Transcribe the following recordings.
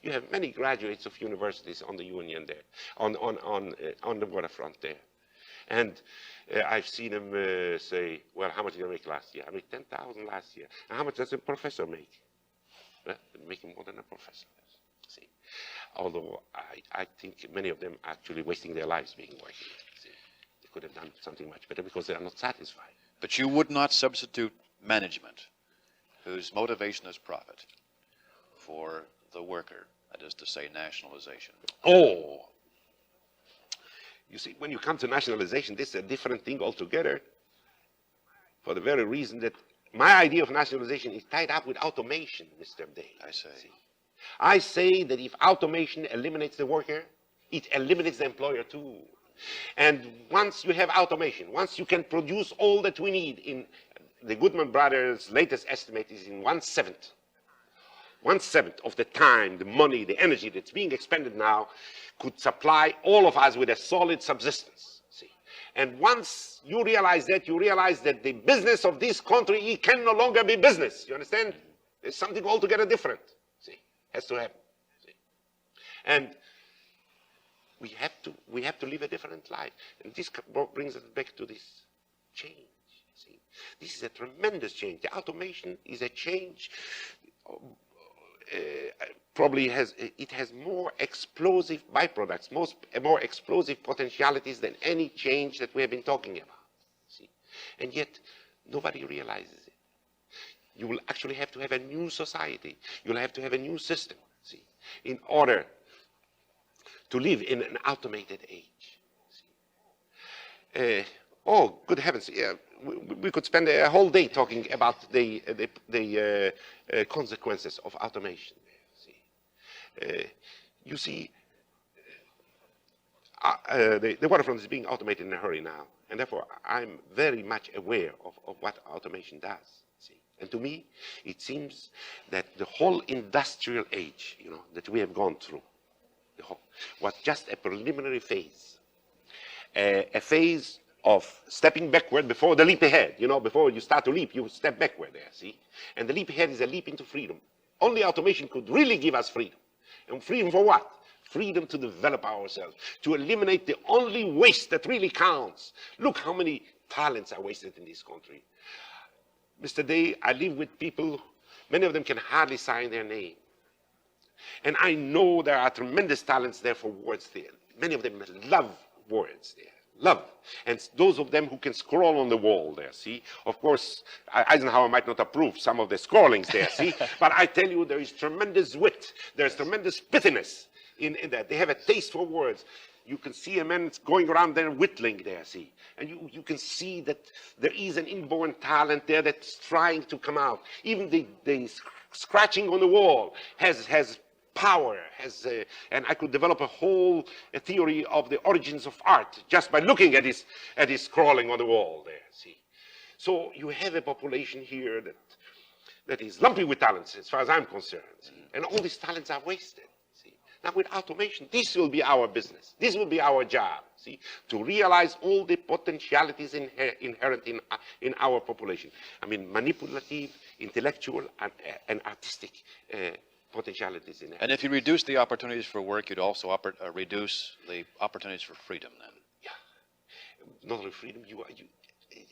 You have many graduates of universities on the Union there, on the waterfront there. And I've seen them say, well, how much did I make last year? I made 10,000 last year. And how much does a professor make? Well, making more than a professor. See, although I think many of them are actually wasting their lives being working. See, they could have done something much better because they are not satisfied. But you would not substitute management, whose motivation is profit, for the worker, that is to say, nationalization. Oh! You see, when you come to nationalization, this is a different thing altogether, for the very reason that my idea of nationalization is tied up with automation, Mr. Day. I say that if automation eliminates the worker, it eliminates the employer too. And once you have automation, once you can produce all that we need, in the Goodman Brothers' latest estimate is in 1/7. 1/7 of the time, the money, the energy that's being expended now could supply all of us with a solid subsistence. See? And once you realize that the business of this country, it can no longer be business. You understand? There's something altogether different. See? Has to happen. See? And we have to live a different life. And this brings us back to this change. See? This is a tremendous change. The automation is a change. Probably has more explosive byproducts, more explosive potentialities than any change that we have been talking about. See? And yet nobody realizes it. You will actually have to have a new society. You'll have to have a new system, see, in order to live in an automated age. See? Oh, good heavens! Yeah, we could spend a whole day talking about the consequences of automation. See? You see, the waterfront is being automated in a hurry now, and therefore I'm very much aware of what automation does. See? And to me, it seems that the whole industrial age, you know, that we have gone through, was just a preliminary phase, a phase of stepping backward before the leap ahead. You know, before you start to leap, you step backward there, see? And the leap ahead is a leap into freedom. Only automation could really give us freedom. And freedom for what? Freedom to develop ourselves, to eliminate the only waste that really counts. Look how many talents are wasted in this country. Mr. Day, I live with people, many of them can hardly sign their name. And I know there are tremendous talents there for words there. Many of them love words there. Love. And those of them who can scroll on the wall there, see? Of course, Eisenhower might not approve some of the scrawlings there, see? But I tell you, there is tremendous wit. There's tremendous pithiness in that. They have a taste for words. You can see a man going around there whittling there, see? And you can see that there is an inborn talent there that's trying to come out. Even the scratching on the wall has power, and I could develop a theory of the origins of art just by looking at his scrawling on the wall there, see? So you have a population here that is lumpy with talents as far as I'm concerned, see? And all these talents are wasted, see? Now with automation, this will be our business. This will be our job, see? To realize all the potentialities inherent in our population. I mean, manipulative, intellectual, and artistic potentialities in it. And if you reduce the opportunities for work, you'd also reduce the opportunities for freedom then. Yeah. Not only freedom,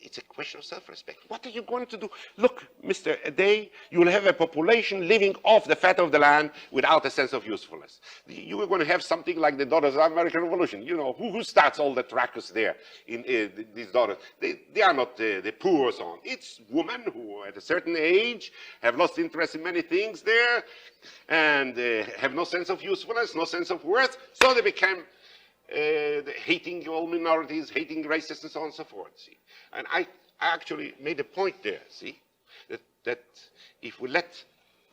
it's a question of self-respect. What are you going to do? Look, Mr. Day, you will have a population living off the fat of the land without a sense of usefulness. You are going to have something like the daughters of the American Revolution. You know, who starts all the tracks there in these daughters? They are not the poor or so on. It's women who at a certain age have lost interest in many things there and have no sense of usefulness, no sense of worth, so they became hating all minorities, hating racists, and so on and so forth, see. And I actually made a point there, see, that if we let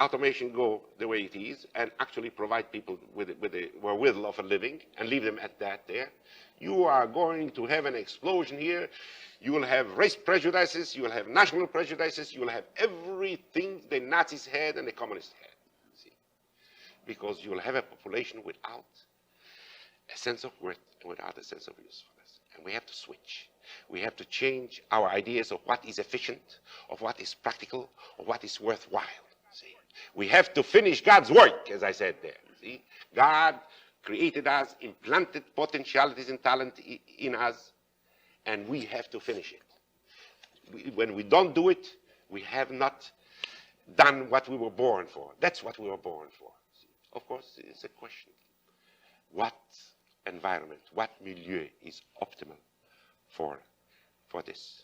automation go the way it is and actually provide people with the will of a living and leave them at that there, you are going to have an explosion here. You will have race prejudices, you will have national prejudices, you will have everything the Nazis had and the communists had, see. Because you will have a population without a sense of worth and without a sense of usefulness. And we have to switch. We have to change our ideas of what is efficient, of what is practical, of what is worthwhile. See? We have to finish God's work, as I said there. See? God created us, implanted potentialities and talent in us, and we have to finish it. When we don't do it, we have not done what we were born for. That's what we were born for. See? Of course, it's a question. What environment, what milieu is optimal for this?